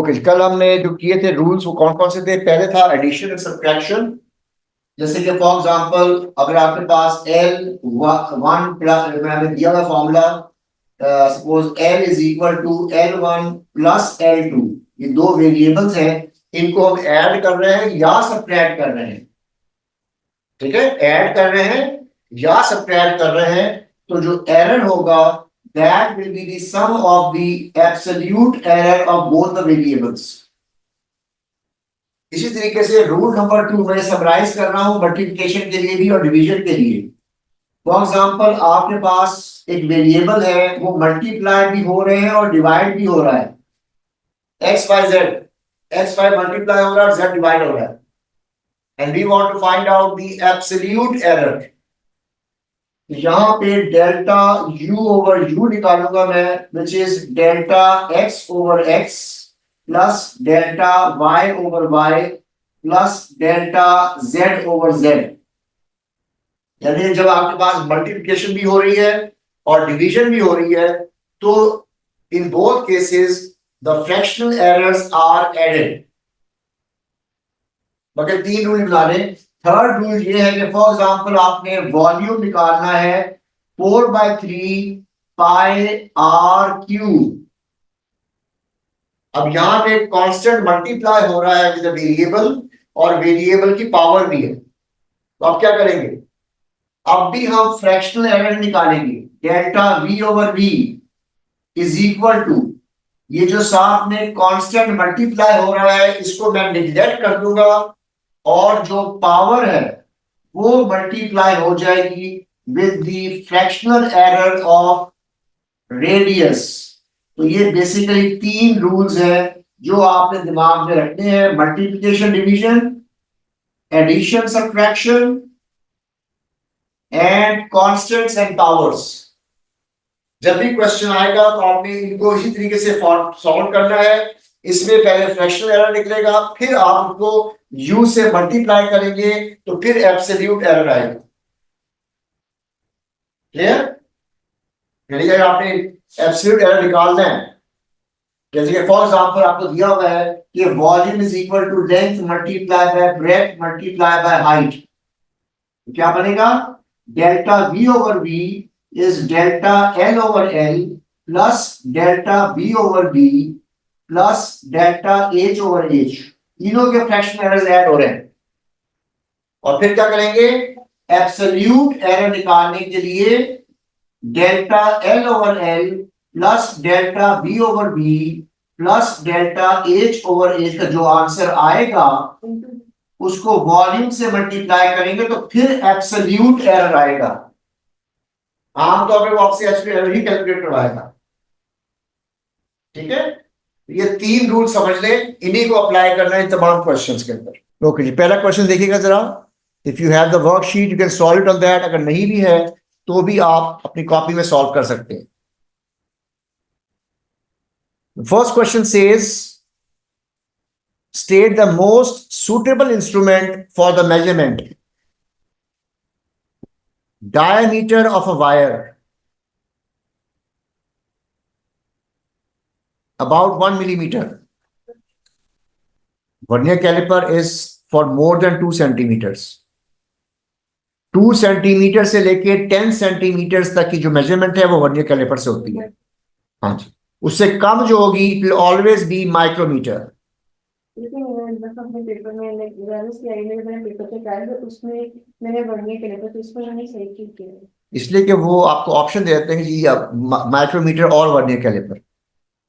Okay, कल हमने जो किए थे रूल्स वो कौन कौन से थे? पहले था एडिशन एंड सब्ट्रैक्शन। जैसे कि फॉर एग्जांपल अगर आपके पास एल वन प्लस मैंने दिया हुआ formula, suppose L is equal to L one plus L two, ये दो वेरिएबल्स हैं, इनको हम ऐड कर रहे हैं या सब्ट्रैक्ट कर रहे हैं। ठीक है, ऐड कर रहे हैं या सब्ट्रैक्ट कर रहे हैं, तो जो एरर होगा that will be the sum of the absolute error of both the variables। इसी तरीके से रूल नंबर 2 मैं समराइज कर रहा हूं मल्टीप्लिकेशन के लिए भी और डिवीजन के लिए। फॉर एग्जांपल आपके पास एक वेरिएबल है, वो मल्टीप्लाई भी हो रहे हैं और डिवाइड भी हो रहा है, X Y Z, X Y multiply हो रहा है, जेड डिवाइड हो रहा है, and we want to find out the absolute error. यहां पे डेल्टा u ओवर u निकालूंगा मैं, which is delta x over x plus delta y over y plus delta z over z। यानी जब आपके पास मल्टीप्लिकेशन भी हो रही है और डिवीजन भी हो रही है, तो in both cases the fractional errors are added. मगर 3 रूल बना लें। थर्ड रूल ये है कि फॉर एग्जांपल आपने वॉल्यूम निकालना है 4/3 पाई आर क्यूब। अब यहां पे कांस्टेंट मल्टीप्लाई हो रहा है विद वेरिएबल, और वेरिएबल की पावर भी है, तो आप क्या करेंगे? अब भी हम फ्रैक्शनल एरर निकालेंगे, delta v over v is equal to, ये जो साथ में कांस्टेंट मल्टीप्लाई हो रहा है इसको मैं निग्लेक्ट कर दूंगा, और जो पावर है वो मल्टीप्लाई हो जाएगी with the fractional error of radius. तो ये बेसिकली 3 रूल्स है जो आपने दिमाग में रखने हैं, multiplication division, addition subtraction and constants and powers. जब भी क्वेश्चन आएगा तो आपने इनको इसी तरीके से सॉल्व करना है। इसमें पहले फ्रैक्शनल एरर निकलेगा, फिर आप उसको u से मल्टीप्लाई करेंगे तो फिर एब्सोल्यूट एरर आएगा। क्लियर? यानी अगर आपने एब्सोल्यूट एरर निकालना है, जैसे कि फॉर एग्जांपल आपको दिया हुआ है कि volume is equal to length multiply by breadth multiply by height, तो क्या बनेगा? Delta v over v is delta l over l plus delta b over b plus delta h over h। तीनों के फ्रैक्शनल एरर्स ऐड हो रहे हैं, और फिर क्या करेंगे? एब्सोल्यूट एरर निकालने के लिए delta l over l plus delta b over b plus delta h over h का जो आंसर आएगा उसको वॉल्यूम से मल्टीप्लाई करेंगे तो फिर एब्सोल्यूट एरर आएगा। आमतौर पर वो आपसे एब्सोल्यूट एरर ही कैलकुलेट करवाएगा। ठीक है, ये 3 रूल समझ ले, इन्हीं को अप्लाई करना है तमाम क्वेश्चंस के अंदर। ओके जी, पहला क्वेश्चन देखिएगा जरा। If you have the worksheet you can solve it on that, अगर नहीं भी है तो भी आप अपनी कॉपी में सॉल्व कर सकते हैं। First question says state the most suitable instrument for the measurement diameter of a wire about 1 millimeter. Vernier caliper is for more than 2 centimeters. 2 centimetre से लेके 10 सेंटीमीटर तक की जो मेजरमेंट है वो वर्नियर कैलिपर से होती है। हाँ जी, उससे कम जो होगी it will always be micrometre. Paper में मैंने पेपर पे ट्राई किया, उसमें मैंने वर्नियर कैलिपर तो इसमें मैंने सही किया, इसलिए कि वो आपको ऑप्शन दे देते हैं कि जी माइक्रोमीटर और वर्नियर कैलिपर,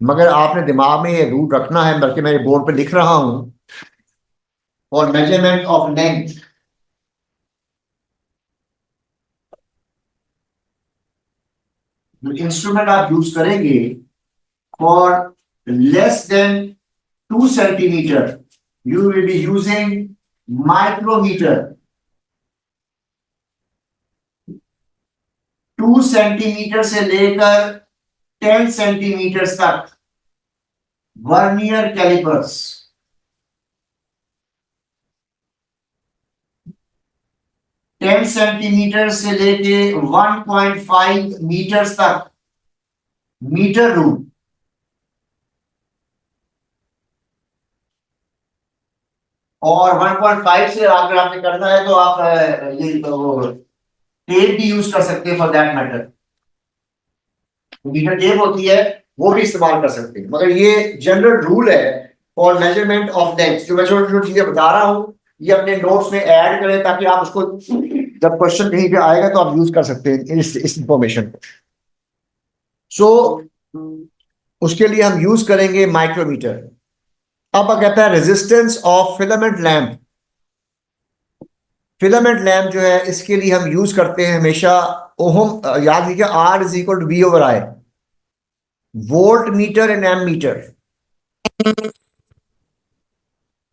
मगर आपने दिमाग में ये रूल रखना है, बल्कि मैं बोर्ड पे लिख रहा हूं, for measurement of length instrument आप यूज करेंगे for less than 2 centimetre you will be using micrometer। 2 centimetre से लेकर 10 सेंटीमीटर तक वर्नियर कैलिपर्स। 10 सेंटीमीटर से लेके 1.5 मीटर तक मीटर रूल। और 1.5 से अगर आपने करना है तो आप ये टेप भी यूज कर सकते हैं for that matter. Metre tape होती है, वो भी इस्तेमाल कर सकते हैं, मगर ये जनरल रूल है फॉर मेजरमेंट ऑफ लेंथ। जो मैं छोटी छोटी चीजें बता रहा हूँ ये अपने नोट्स में ऐड करें ताकि आप उसको जब क्वेश्चन कहीं पे आएगा तो आप यूज कर सकते हैं इस इंफॉर्मेशन को। सो उसके लिए हम यूज करेंगे माइक्रोमीटर। अब कहता है resistance of filament lamp. Filament lamp जो है इसके लिए हम यूज करते हैं हमेशा ओहम, याद लीजिए R is equal to V over I, voltmeter and ammeter.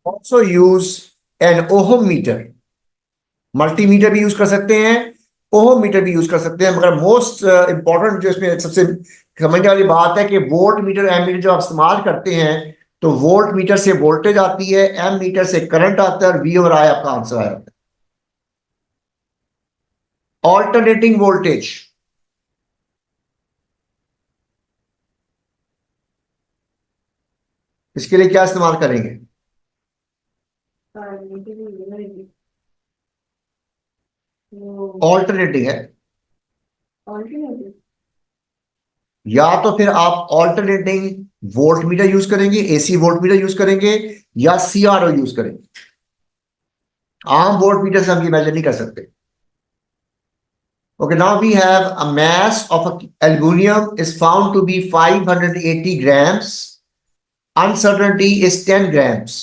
Also use an ohmmeter. Multimeter भी यूज कर सकते हैं, ओहम मीटर भी यूज कर सकते हैं, मगर मोस्ट इंपॉर्टेंट जो इसमें सबसे समझने वाली बात है कि वोल्ट मीटर एम मीटर जब आप इस्तेमाल करते हैं तो वोल्ट मीटर से वोल्टेज आती है, एम मीटर से करंट आता है, और वी और आई आपका आंसर आया। ऑल्टरनेटिंग वोल्टेज, इसके लिए क्या इस्तेमाल करेंगे? ऑल्टरनेटिंग है, या तो फिर आप ऑल्टरनेटिंग वोल्ट मीटर यूज करेंगे, एसी वोल्ट मीटर यूज करेंगे, या सीआरओ यूज करेंगे। आम वोल्ट मीटर से हम ये मेजर नहीं कर सकते। Okay, now we have a mass of aluminum is found to be 580 grams. Uncertainty is 10 grams.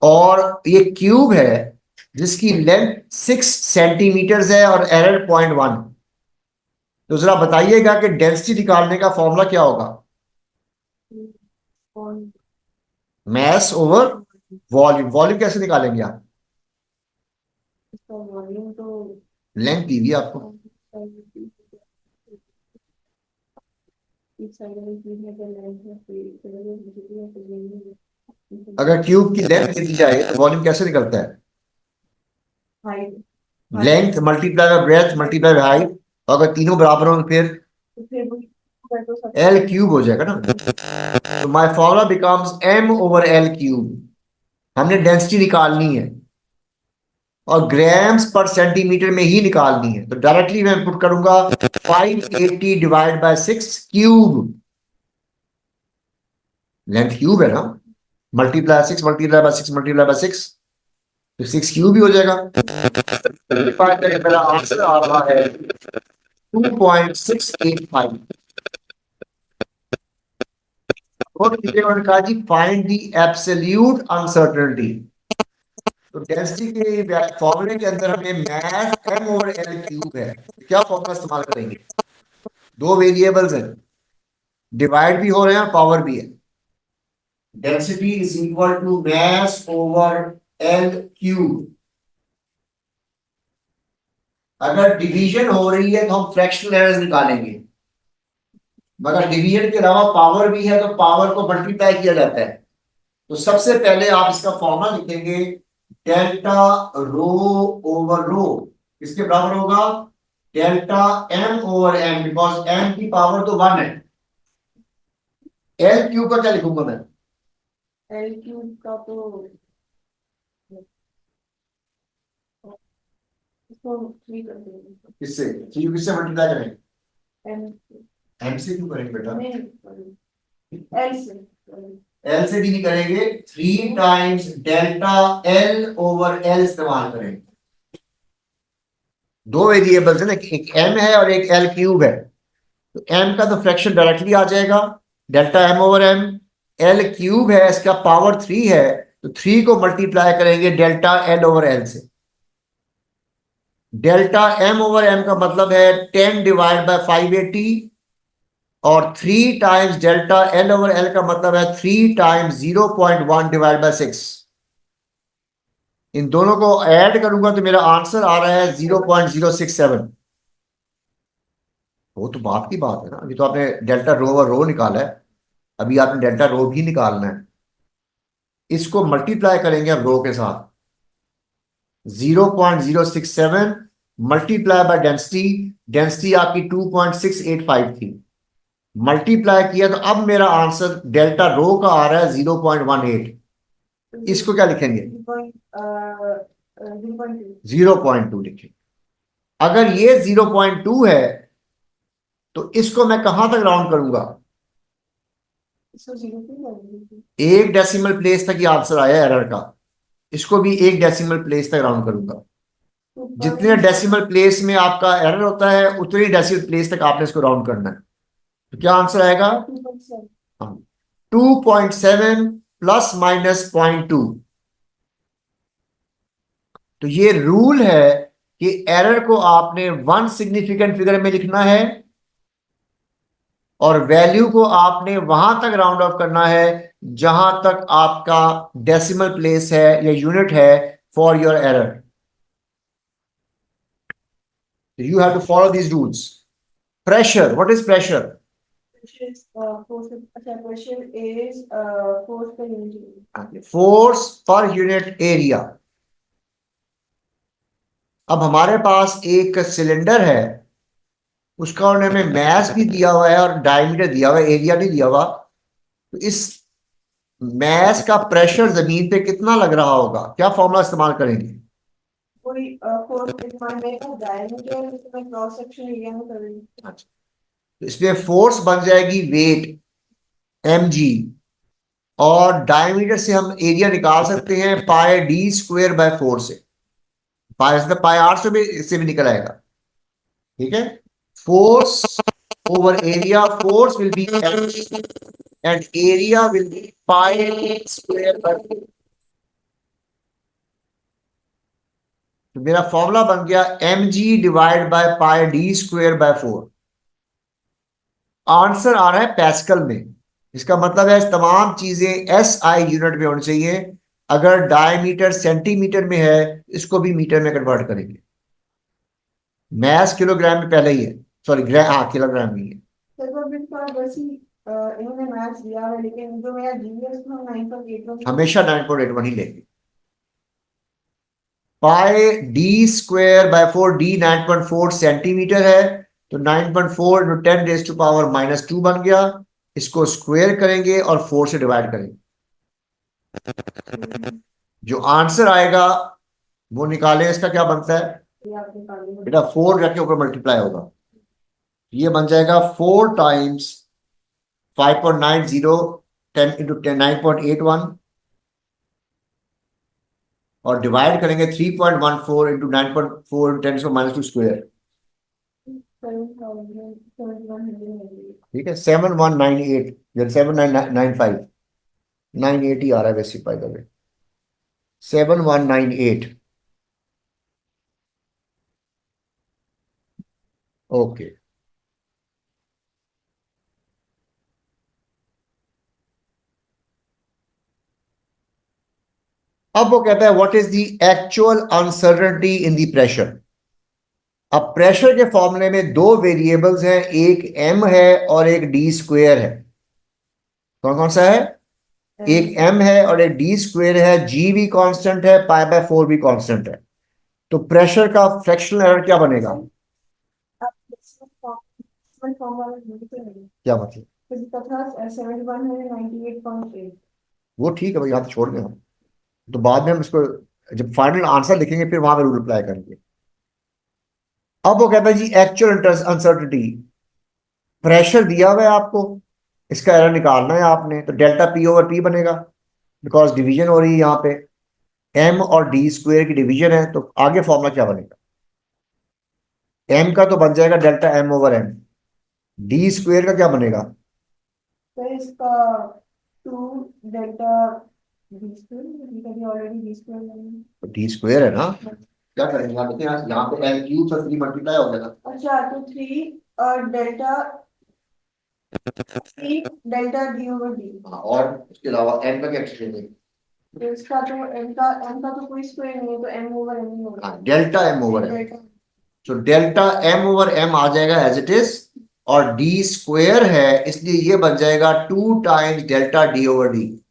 और ये क्यूब है जिसकी लेंथ 6 सेंटीमीटर है और एरर 0.1। तो जरा बताइएगा कि डेंसिटी निकालने का फॉर्मूला क्या होगा? Mess over volume. वॉल्यूम कैसे निकालेंगे आप? वॉल्यूम तो लेंथ दी हुई है आपको। अगर क्यूब की लेंथ दे दी जाए तो वॉल्यूम कैसे निकलता है? Length multiply bye breath multiply by height, अगर तीनों बराबर हो तो फिर एल क्यूब हो जाएगा ना। तो my formula becomes M over L cube. हमने डेंसिटी निकालनी है और ग्राम्स पर सेंटीमीटर में ही निकालनी है, तो डायरेक्टली मैं पुट करूंगा 580 divide by 6 cube. Length cube है ना, multiply 6 multiply by 6 multiply by 6, तो 6 क्यूब भी हो जाएगा। मेरा आंसर आ रहा है 2.685। और उन्होंने कहा जी फाइंड द एब्सोल्यूट अनसर्टेनिटी। तो डेंसिटी के फॉर्मूले के अंदर हमें mass M over L cube है, क्या फॉर्मूला इस्तेमाल करेंगे? दो वेरिएबल्स हैं, डिवाइड भी हो रहे हैं, पावर भी है। Density is equal to mass over L cube. अगर डिवीजन हो रही है तो हम फ्रैक्शनल एरर्स निकालेंगे, मगर डिवीजन के अलावा पावर भी है तो पावर को मल्टीप्लाई किया जाता है। तो सबसे पहले आप इसका फॉर्मूला लिखेंगे, डेल्टा रो ओवर रो किसके बराबर होगा? Delta M over M, because M की पावर तो 1 है। एल क्यूब का क्या लिखूंगा मैं? एल क्यूब का तो इसको 3 कर देंगे। किससे? थ्री किससे मल्टीप्लाई करेंगे? एम एम से क्यों करेंगे बेटा? एल से एल से भी नहीं करेंगे, 3 times delta L over L इस्तेमाल करेंगे। दो वेरिएबल्स है ना, एक एम है और एक एल क्यूब है, तो एम का तो फ्रैक्शन डायरेक्टली आ जाएगा, delta M over M. L cube है, इसका पावर 3 है, तो 3 को मल्टीप्लाई करेंगे डेल्टा एल ओवर एल से। डेल्टा एम ओवर एम का मतलब है 10 डिवाइड बाय 580, और 3 times delta L over L का मतलब है 3 टाइम्स 0.1 डिवाइड बाय 6। इन दोनों को ऐड करूंगा तो मेरा आंसर आ रहा है 0.067। वो तो बात की बात है ना, अभी तो आपने डेल्टा रो और रो निकाला है, अभी आपने डेल्टा रो भी निकालना है। इसको मल्टीप्लाई करेंगे अब रो के साथ, 0.067 मल्टीप्लाई बाय डेंसिटी। डेंसिटी आपकी 2.685 थी, मल्टीप्लाई किया तो अब मेरा आंसर डेल्टा रो का आ रहा है 0.18। इसको क्या लिखेंगे? 0.2। 0.2 लिखेंगे। अगर ये 0.2 है तो इसको मैं कहां तक राउंड करूंगा? इसको 0 पे लगेगी। एक डेसिमल प्लेस तक ये आंसर आया एरर का, इसको भी एक डेसिमल प्लेस तक राउंड करूंगा। जितने डेसिमल प्लेस में आपका एरर होता है उतनी डेसिमल प्लेस तक आपने इसको राउंड करना है। तो क्या आंसर आएगा? 2.7। 2.7 प्लस माइनस 0.2। तो ये रूल है कि एरर को आपने वन सिग्निफिकेंट फिगर में लिखना है और वैल्यू को आपने वहां तक राउंड ऑफ करना है जहां तक आपका डेसिमल प्लेस है या यूनिट है for your error. You have to follow these rules. Pressure, what is pressure? Pressure is force. अच्छा, pressure is force per unit area. Force per unit area. अब हमारे पास एक सिलेंडर है, उसका उन्होंने हमें मैस भी दिया हुआ है और डायमीटर दिया हुआ है, एरिया नहीं दिया हुआ। तो इस मैस का प्रेशर जमीन पे कितना लग रहा होगा, क्या फॉर्मूला इस्तेमाल करेंगे? कोई फोर्स डिफाइन रहेगा डायमीटर इसमें क्रॉस सेक्शन एरिया में करेंगे। अच्छा, तो इसमें फोर्स बन जाएगी वेट mg, और डायमीटर से हम एरिया निकाल सकते हैं पाई डी स्क्वायर बाय 4 से। पाई से पाई 8 से भी, इससे भी निकल आएगा। ठीक है, force over area, force will be mg and area will be pi square by 4। तो मेरा फॉर्मूला बन गया mg divide by pi D square by 4। Answer आ रहा है पैस्कल में। इसका मतलब है तमाम चीजें एसआई यूनिट में होनी चाहिए। अगर डायमीटर सेंटीमीटर में है, इसको भी मीटर में कन्वर्ट करेंगे। मैस किलोग्राम में पहले ही है, सॉरी ग्राम, हाँ किलोग्राम में ही है। सर वो भी थोड़ा वैसी इन्होंने मैथ्स दिया है लेकिन जो मेरा जीएस में 9.81 हमेशा 9.81 ही लेंगे। Pi D square by 4, D 9.4 centimetre है, तो 9.4 इंटू 10 रेज टू पावर -2 बन गया। इसको स्क्वायर करेंगे और 4 से डिवाइड करेंगे। जो आंसर आएगा वो निकालें। इसका क्या बनता है ये आपने निकाली है। बेटा? 4 रख के ऊपर मल्टीप्लाई होगा, ये बन जाएगा 4 टाइम्स 5.90, 10 इंटू 10 9.81, और डिवाइड करेंगे 3.14 इंटू 9.4 10 -2 स्क्वायर। 7,100 ठीक है, 7198 या 7995, 980 आ रहा है वैसे बाय द वे, 7198। ओके, अब वो कहता है what is the actual uncertainty in the pressure. अब प्रेशर के फॉर्मूले में दो वेरिएबल्स हैं, एक m है और एक d स्क्वायर है। कौन कौन सा है? एक m है और एक d स्क्वायर है। g भी कांस्टेंट है, पाई बाय 4 भी कांस्टेंट है। तो प्रेशर का फ्रैक्शनल एरर क्या बनेगा? क्या मतलब? वो ठीक है भाई, यहाँ तो छोड़ दें हम, तो बाद में हम इसको जब फाइनल आंसर लिखेंगे फिर वहां पे रूल अप्लाई करेंगे। अब वो कहता है जी एक्चुअल अनसर्टिनिटी। प्रेशर दिया हुआ है आपको, इसका एरर निकालना है आपने, तो डेल्टा पी ओवर पी बनेगा, बिकॉज डिवीजन हो रही है यहाँ पे। एम और डी स्क्वायर की डिवीजन है, तो आगे फॉर्मूला क्या बनेगा? एम का तो बन जाएगा delta M over M. D square का क्या बनेगा? तो इसका 2 delta B square already B square. तो डी स्क्वायर है ना, क्या करेंगे यहाँ देखिए, यहाँ पे एल क्यूब से 3 मल्टीप्लाई हो गया। अच्छा तो 3 और delta 3 delta D over D. हाँ, और उसके अलावा एम का क्या एक्सचेंज है? तो इसका तो एम का तो कोई स्क्वायर नहीं है तो एम ओवर एम ही होगा। हाँ, delta M over M. Delta तो डेल्टा एम ओवर एम आ जाएगा एज इट इज, और डी स्क्वायर है इसलिए ये बन जाएगा 2 times delta D over D.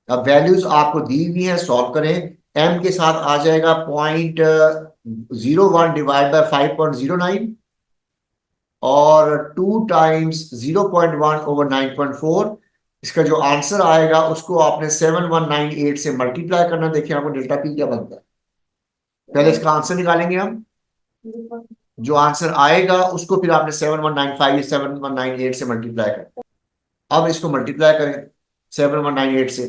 अब वैल्यूज आपको दी हुई हैं, सॉल्व करें। एम के साथ आ जाएगा 0.01 डिवाइड बाय 5.09, और 2 टाइम्स 0.1 ओवर 9.4, इसका जो आंसर आएगा उसको आपने 7198 से मल्टीप्लाई करना। देखिए आपको डेल्टा पी क्या बनता है। पहले इसका आंसर निकालेंगे हम, जो आंसर आएगा उसको फिर आपने 7195 या 7198 से मल्टीप्लाई करना। अब इसको मल्टीप्लाई करें 7198 से।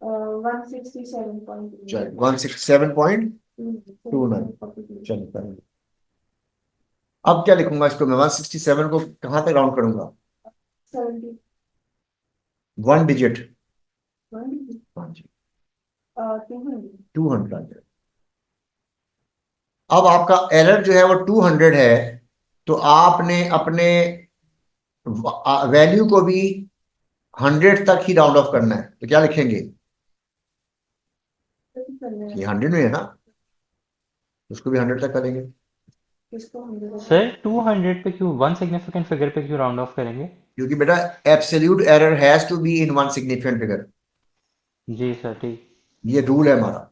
167.2। 167.29। चलिए करेंगे। अब क्या लिखूंगा इसको मैं, 167 को कहां तक राउंड करूंगा? 70। 1 डिजिट। हाँ जी, 200। 200। अब आपका एरर जो है वो 200 है, तो आपने अपने वैल्यू को भी 100 तक ही राउंड ऑफ करना है। तो क्या लिखेंगे? ये 100 में है ना, उसको भी 100 तक करेंगे। सर 200 पे क्यों, वन सिग्निफिकेंट फिगर पे क्यों राउंड ऑफ करेंगे? क्योंकि बेटा absolute error has to be in one significant figure. जी सर ठीक। ये रूल है हमारा।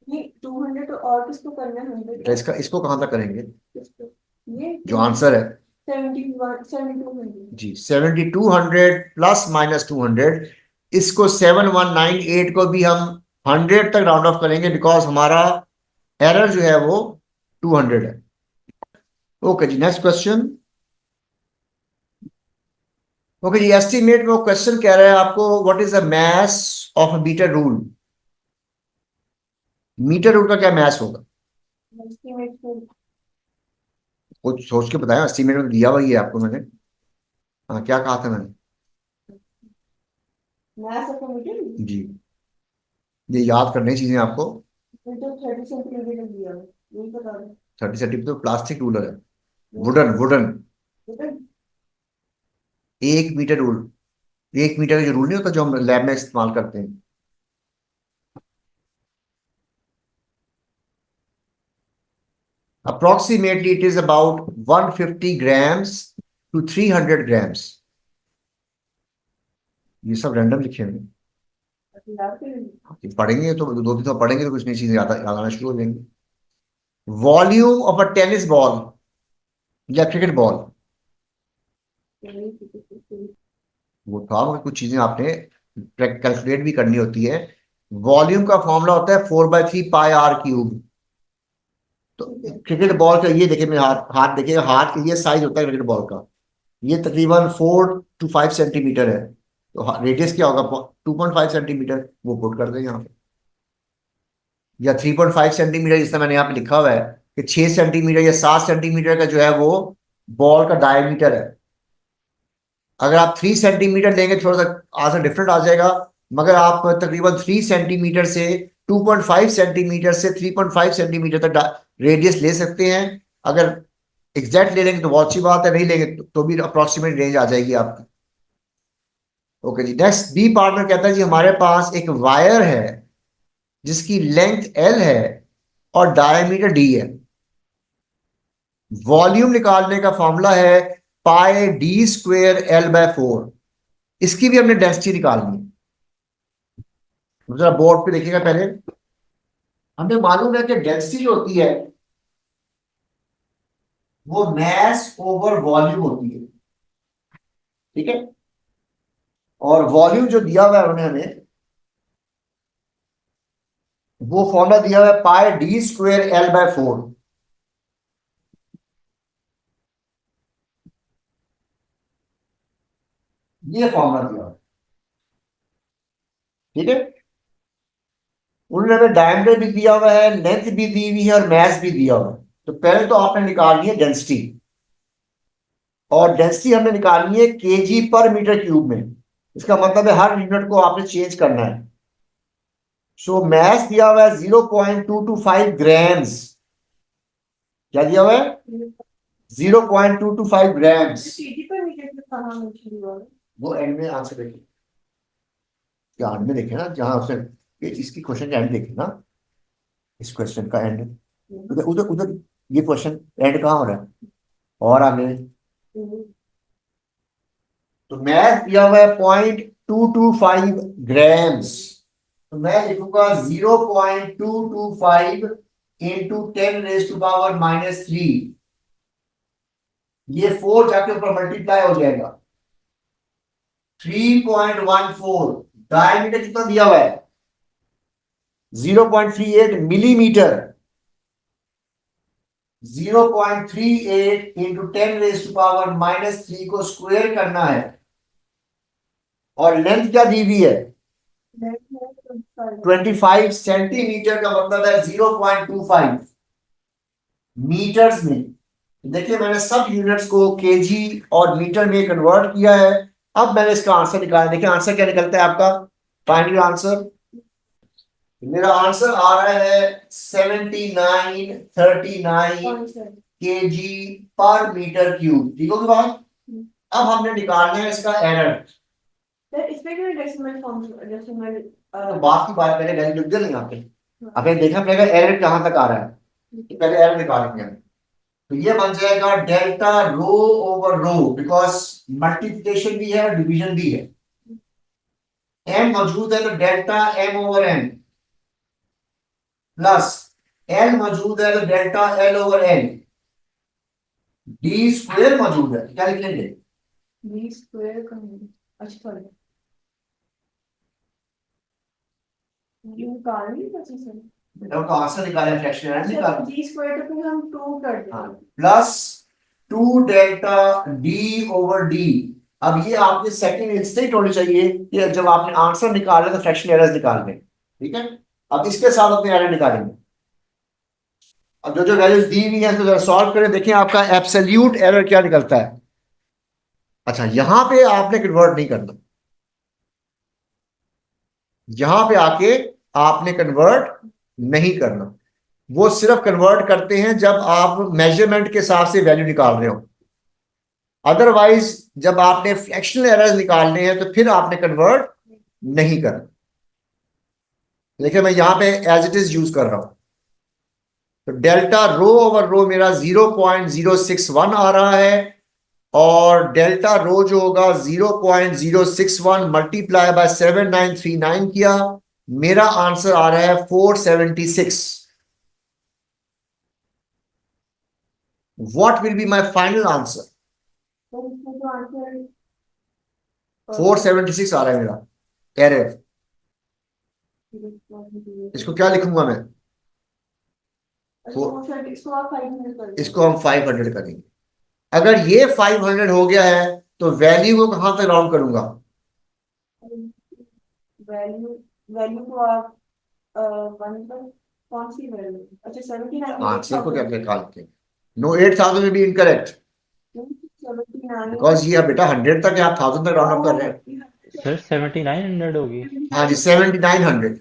नहीं 200 और किसको करना है? 100 तो इसको कहां तक करेंगे? किसको? ये जो आंसर है 71 7200। जी, 7200 प्लस माइनस 200, इसको 7198 को भी हम 100 तक राउंड ऑफ करेंगे, बिकॉज हमारा एरर जो है वो 200 है। ओके जी, नेक्स्ट क्वेश्चन। ओके जी, एस्टिमेट में वो क्वेश्चन कह रहा है आपको, what is the mass of a metre rule. Metre rule का क्या मैस होगा? एस्टिमेट को कुछ सोच के बताया, एस्टिमेट में दिया हुआ ही है आपको मैंने। हाँ, क्या कहा था मैंने? Mass of metre. जी, ये याद करने की चीजें आपको। ये तो 30 सेंटीमीटर दिया है, यही बता दो। 30 तो प्लास्टिक रूलर है, वुडन वुडन। बेटा 1 मीटर रूल, 1 मीटर का जो रूल नहीं होता जो हम लैब में इस्तेमाल करते हैं। Approximately it is about 150 grams to 300 grams. ये सब रैंडम लिखे हुए हैं। याद करेंगे। ये पढ़ेंगे तो 2 दिन तो पढ़ेंगे तो कुछ नई चीजें याद याद आना शुरू हो जाएंगी। Volume of a tennis ball या क्रिकेट बॉल, वो था मगर कुछ चीजें आपने कैलकुलेट भी करनी होती है। वॉल्यूम का फॉर्मूला होता है 4/3 पाई r क्यूब। तो क्रिकेट बॉल का ये देखिए, मेरे हाथ हाथ देखिए, हाथ का ये साइज होता है क्रिकेट बॉल का। ये तकरीबन 4 to 5 सेंटीमीटर है। तो रेडियस क्या होगा? 2.5 सेंटीमीटर। वो पुट कर दें यहाँ पे। या 3.5 सेंटीमीटर, जिससे मैंने यहाँ पे लिखा हुआ है कि 6 सेंटीमीटर या 7 सेंटीमीटर का जो है वो बॉल का डायमीटर है। अगर आप 3 सेंटीमीटर लेंगे थोड़ा सा आंसर डिफरेंट आ जाएगा, मगर आप तकरीबन 3 सेंटीमीटर से 2.5 सेंटीमीटर से 3.5 सेंटीमीटर तक रेडियस ले सकते हैं। अगर एग्जैक्ट ले लेंगे तो बहुत अच्छी बात है, नहीं लेंगे तो भी अप्रोक्सीमेट रेंज आ जाएगी आपकी। ओके जी, नेक्स्ट बी पार्टनर कहता है जी हमारे पास एक वायर है जिसकी लेंथ एल है और डायमीटर डी है। वॉल्यूम निकालने का फॉर्मूला है πd² L/4। इसकी भी हमने डेंसिटी निकालनी है। जरा बोर्ड पे देखिएगा पहले। हमें मालूम है कि डेंसिटी जो होती है वो मैस ओवर वॉल्यूम होती है, ठीक है। और वॉल्यूम जो दिया हुआ है उन्होंने हमें, वो फॉर्मूला दिया हुआ है πd²L/4। ये फॉर्मूला दिया हुआ है, ठीक है। उन्होंने हमें डायमीटर भी दिया हुआ है, लेंथ भी दी हुई है और मैस भी दिया हुआ है। तो पहले तो आपने निकालनी है डेंसिटी, और डेंसिटी हमने निकालनी है kg/मीटर क्यूब में। इसका मतलब है हर यूनिट को आपने चेंज करना है। सो मैस दिया हुआ है 0.225 ग्राम्स। क्या दिया हुआ है? 0.225 ग्राम्स। केजी पर मीटर पे कहाँ मेंशन हुआ है? वो एंड में आंसर देखिए, क्या एंड में देखे ना, जहां उसने इसकी क्वेश्चन का एंड देखे ना, इस क्वेश्चन का एंड उधर उधर उधर। ये क्वेश्चन एंड कहाँ हो रहा है? और आगे तो मैथ दिया हुआ है 0.225 ग्राम्स। तो मैं लिखूंगा 0.225 इंटू 10⁻³ ये 4 जाके ऊपर मल्टीप्लाई हो जाएगा 3.14। डायमीटर कितना दिया हुआ है 0.38 मिलीमीटर। 0.38 इंटू 10⁻³ को स्क्वायर करना है और लेंथ क्या दी हुई है 25 सेंटीमीटर का मतलब है 0.25 मीटर्स में। देखिए मैंने सब यूनिट्स को केजी और मीटर में कन्वर्ट किया है। अब मैंने इसका आंसर निकाला। देखिए आंसर क्या निकलता है आपका फाइनल आंसर। मेरा आंसर आ रहा है 7939 केजी पर मीटर क्यूब। ठीक होगी बात। अब हमने निकालना है इसका एरर। इसमें क्यों डेसिमल फॉर्म डेसिमल तो बात की बात पहले वैल्यू लिख दे यहाँ पे। आपने देखना पड़ेगा एरर कहां तक आ रहा है। पहले एरर निकालेंगे हम। तो ये बन जाएगा delta rho over rho because multiplication भी है और डिवीजन भी है। एम मौजूद है तो delta M over N plus L मौजूद है तो delta L over N. D square मौजूद है क्या लिख लेंगे बी स्क्वायर का अच्छा यू निकाल नहीं बचा सर बेटा तो आंसर निकाले फ्रैक्शन एरर निकाल बी स्क्वायर तो फिर हम 2 कर हाँ देंगे plus 2 delta D over D. अब ये आपके सेकंड इंस्टेंट होनी चाहिए कि जब आपने आंसर निकाला तो फ्रैक्शन एरर्स निकाल दें। ठीक है अब इसके साथ अपने एरर निकालेंगे। अब जो जो वैल्यूज दी हुई है तो जरा सॉल्व करें देखें आपका एब्सोल्यूट एरर क्या निकलता है। अच्छा यहां पे आपने कन्वर्ट नहीं करना। यहां पे आके आपने कन्वर्ट नहीं करना। वो सिर्फ कन्वर्ट करते हैं जब आप मेजरमेंट के हिसाब से वैल्यू निकाल रहे हो। अदरवाइज जब आपने फ्रैक्शनल एरर्स निकालने हैं तो फिर आपने कन्वर्ट नहीं करना। देखिए मैं यहां पे एज इट इज यूज कर रहा हूं। तो डेल्टा रो ओवर रो मेरा 0.061 आ रहा है और डेल्टा रो जो होगा 0.061 मल्टीप्लाई बाय 7939 किया मेरा आंसर आ रहा है 476। What will be my final answer. तो इसमें तो आंसर 476 आ रहा है मेरा एरर। इसको क्या लिखूंगा मैं इसको आप 500 कर दो इसको हम 500 करेंगे। अगर ये 500 हो गया है तो वैल्यू को कहां तक राउंड करूंगा वैल्यू वैल्यू को आप वन पर कौन सी वैल्यू अच्छा 79 आंसर को क्या निकालते हैं। नो 8000 में भी इनकरेक्ट 79 बिकॉज ये बेटा 100 तक है आप 1000 तक राउंड अप कर रहे हैं। सर 7900 होगी। हाँ जी 7900।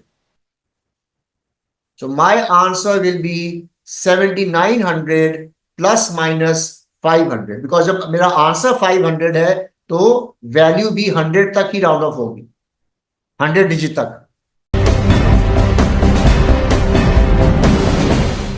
So my answer will be 7900 plus minus 500 because जब मेरा आंसर 500 है तो वैल्यू भी 100 तक ही राउंड ऑफ होगी 100 डिजिट तक।